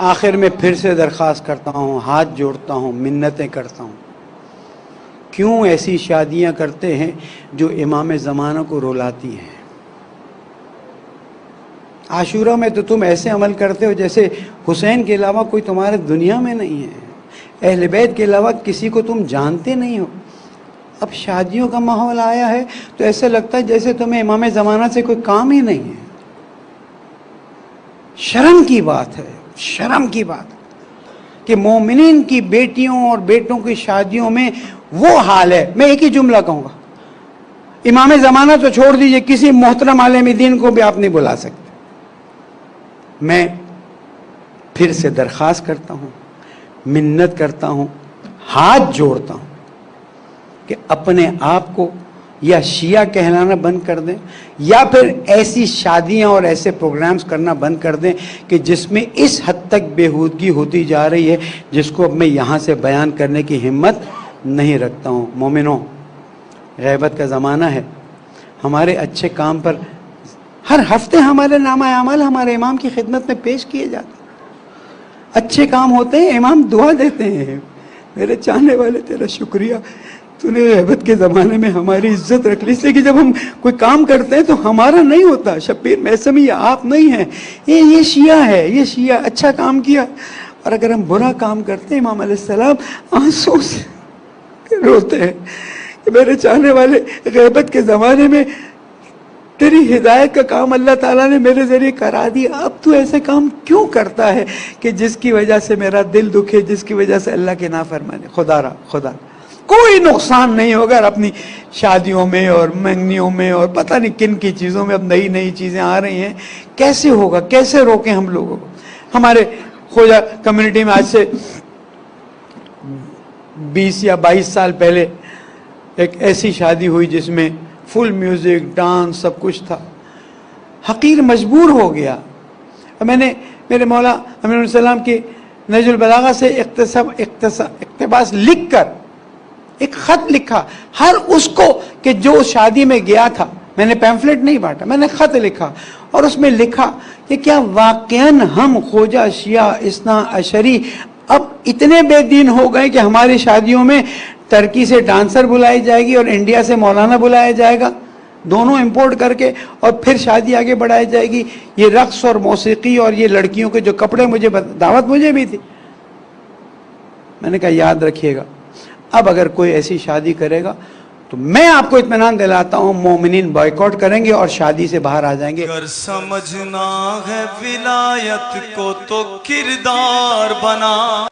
آخر میں پھر سے درخواست کرتا ہوں، ہاتھ جوڑتا ہوں، منتیں کرتا ہوں، کیوں ایسی شادیاں کرتے ہیں جو امام زمانہ کو رلاتی ہیں؟ عاشورہ میں تو تم ایسے عمل کرتے ہو جیسے حسین کے علاوہ کوئی تمہارے دنیا میں نہیں ہے، اہل بیت کے علاوہ کسی کو تم جانتے نہیں ہو۔ اب شادیوں کا ماحول آیا ہے تو ایسے لگتا ہے جیسے تمہیں امام زمانہ سے کوئی کام ہی نہیں ہے۔ شرم کی بات ہے، شرم کی بات کہ مومنین کی بیٹیوں اور بیٹوں کی شادیوں میں وہ حال ہے۔ میں ایک ہی جملہ کہوں گا، امام زمانہ تو چھوڑ دیجئے، کسی محترم عالم دین کو بھی آپ نہیں بلا سکتے۔ میں پھر سے درخواست کرتا ہوں، منت کرتا ہوں، ہاتھ جوڑتا ہوں کہ اپنے آپ کو یا شیعہ کہلانا بند کر دیں، یا پھر ایسی شادیاں اور ایسے پروگرامز کرنا بند کر دیں کہ جس میں اس حد تک بےہودگی ہوتی جا رہی ہے جس کو اب میں یہاں سے بیان کرنے کی ہمت نہیں رکھتا ہوں۔ مومنوں، غیبت کا زمانہ ہے، ہمارے اچھے کام پر ہر ہفتے ہمارے نامہ اعمال ہمارے امام کی خدمت میں پیش کیے جاتے ہیں، اچھے کام ہوتے ہیں، امام دعا دیتے ہیں، میرے چاہنے والے تیرا شکریہ، تو نے غیبت کے زمانے میں ہماری عزت رکھ لی، اس لیے کہ جب ہم کوئی کام کرتے ہیں تو ہمارا نہیں ہوتا، شبیر میثمی آپ نہیں ہیں، یہ شیعہ ہے، یہ شیعہ اچھا کام کیا، اور اگر ہم برا کام کرتے ہیں امام علیہ السلام آنسوں سے روتے ہیں کہ میرے چاہنے والے غیبت کے زمانے میں تیری ہدایت کا کام اللہ تعالیٰ نے میرے ذریعے کرا دیا، اب تو ایسے کام کیوں کرتا ہے کہ جس کی وجہ سے میرا دل دکھے، جس کی وجہ سے اللہ کے نافرمانے۔ خدا کوئی نقصان نہیں ہوگا اپنی شادیوں میں اور منگنیوں میں اور پتہ نہیں کن کی چیزوں میں اب نئی چیزیں آ رہی ہیں، کیسے ہوگا، کیسے روکیں ہم لوگوں کو؟ ہمارے خوجہ کمیونٹی میں آج سے 20 یا 22 سال پہلے ایک ایسی شادی ہوئی جس میں فل میوزک، ڈانس، سب کچھ تھا، حقیر مجبور ہو گیا۔ میں نے میرے مولا امین السلام کی نہج البلاغہ سے اقتباس لکھ کر ایک خط لکھا ہر اس کو کہ جو شادی میں گیا تھا، میں نے پیمفلٹ نہیں بانٹا، میں نے خط لکھا اور اس میں لکھا کہ کیا واقعاً ہم خوجہ شیعہ اثنا عشری اب اتنے بے دین ہو گئے کہ ہماری شادیوں میں ترکی سے ڈانسر بلائی جائے گی اور انڈیا سے مولانا بلایا جائے گا، دونوں امپورٹ کر کے، اور پھر شادی آگے بڑھائی جائے گی، یہ رقص اور موسیقی اور یہ لڑکیوں کے جو کپڑے، دعوت مجھے بھی تھی۔ میں نے کہا یاد رکھیے گا، اب اگر کوئی ایسی شادی کرے گا تو میں آپ کو اطمینان دلاتا ہوں مومنین بائیکاٹ کریں گے اور شادی سے باہر آ جائیں گے۔ اگر سمجھنا ہے ولایت کو تو کردار بنا